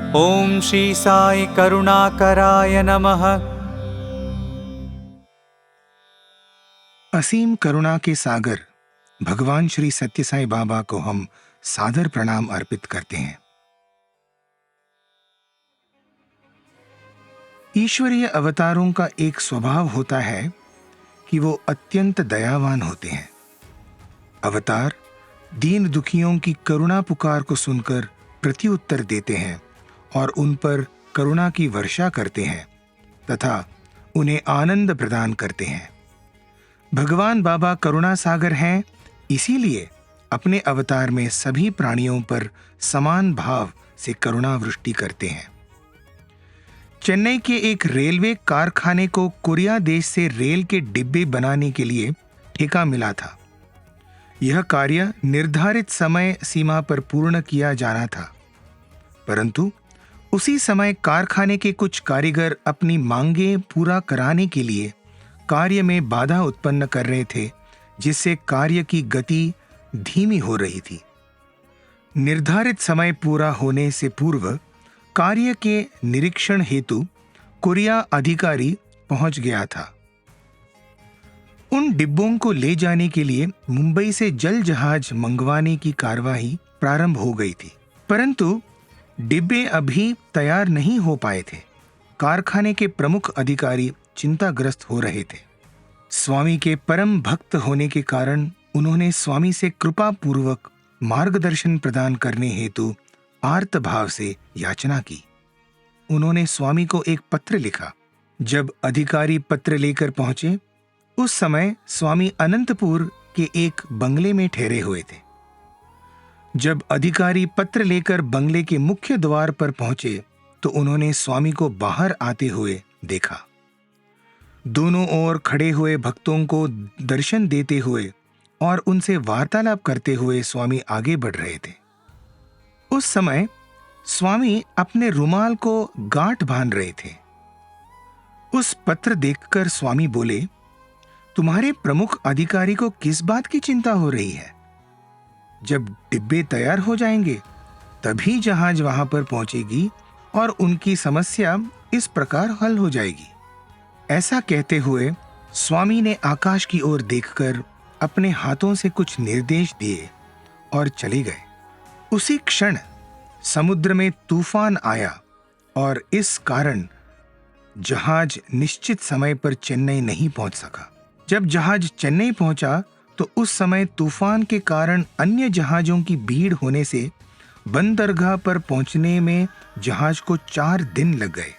ओम श्री साई करुणाकराय नमः। असीम करुणा के सागर भगवान श्री सत्य साई बाबा को हम सादर प्रणाम अर्पित करते हैं। ईश्वरीय अवतारों का एक स्वभाव होता है कि वो अत्यंत दयावान होते हैं। अवतार दीन दुखियों की करुणा पुकार को सुनकर प्रत्युत्तर देते हैं और उन पर करुणा की वर्षा करते हैं तथा उन्हें आनंद प्रदान करते हैं। भगवान बाबा करुणा सागर हैं, इसीलिए अपने अवतार में सभी प्राणियों पर समान भाव से करुणा वृष्टि करते हैं। चेन्नई के एक रेलवे कारखाने को कोरिया देश से रेल के डिब्बे बनाने के लिए ठेका मिला था। यह कार्य निर्धारित समय सीमा पर पूर्ण किया जाना था, परंतु उसी समय कारखाने के कुछ कारीगर अपनी मांगें पूरा कराने के लिए कार्य में बाधा उत्पन्न कर रहे थे, जिससे कार्य की गति धीमी हो रही थी। निर्धारित समय पूरा होने से पूर्व कार्य के निरीक्षण हेतु कोरिया अधिकारी पहुंच गया था। उन डिब्बों को ले जाने के लिए मुंबई से जल जहाज मंगवाने की कार्यवाही प्रारंभ हो गई थी, परंतु डिब्बे अभी तैयार नहीं हो पाए थे। कारखाने के प्रमुख अधिकारी चिंताग्रस्त हो रहे थे। स्वामी के परम भक्त होने के कारण उन्होंने स्वामी से कृपा पूर्वक मार्गदर्शन प्रदान करने हेतु आर्त भाव से याचना की। उन्होंने स्वामी को एक पत्र लिखा। जब अधिकारी पत्र लेकर पहुंचे, उस समय स्वामी अनंतपुर के एक बंगले में ठहरे हुए थे। जब अधिकारी पत्र लेकर बंगले के मुख्य द्वार पर पहुंचे तो उन्होंने स्वामी को बाहर आते हुए देखा। दोनों ओर खड़े हुए भक्तों को दर्शन देते हुए और उनसे वार्तालाप करते हुए स्वामी आगे बढ़ रहे थे। उस समय स्वामी अपने रुमाल को गांठ बांध रहे थे। उस पत्र देखकर स्वामी बोले, तुम्हारे प्रमुख अधिकारी को किस बात की चिंता हो रही है? जब डिब्बे तैयार हो जाएंगे तभी जहाज वहां पर पहुंचेगी और उनकी समस्या इस प्रकार हल हो जाएगी। ऐसा कहते हुए स्वामी ने आकाश की ओर देखकर अपने हाथों से कुछ निर्देश दिए और चले गए। उसी क्षण समुद्र में तूफान आया और इस कारण जहाज निश्चित समय पर चेन्नई नहीं पहुंच सका। जब जहाज चेन्नई पहुंचा तो उस समय तूफान के कारण अन्य जहाजों की भीड़ होने से बंदरगाह पर पहुंचने में जहाज को 4 दिन लग गए।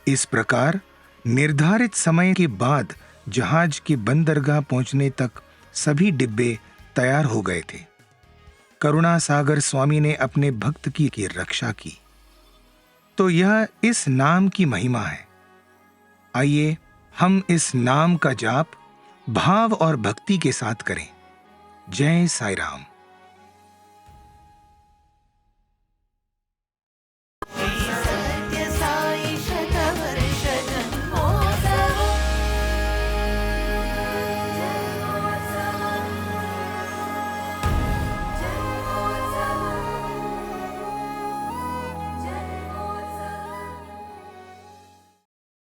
इस प्रकार निर्धारित समय के बाद जहाज के बंदरगाह पहुंचने तक सभी डिब्बे तैयार हो गए थे। करुणा सागर स्वामी ने अपने भक्त की रक्षा की। तो यह इस नाम की महिमा है। आइए हम इस नाम का जाप भाव और भक्ति के साथ करें। जय साई राम।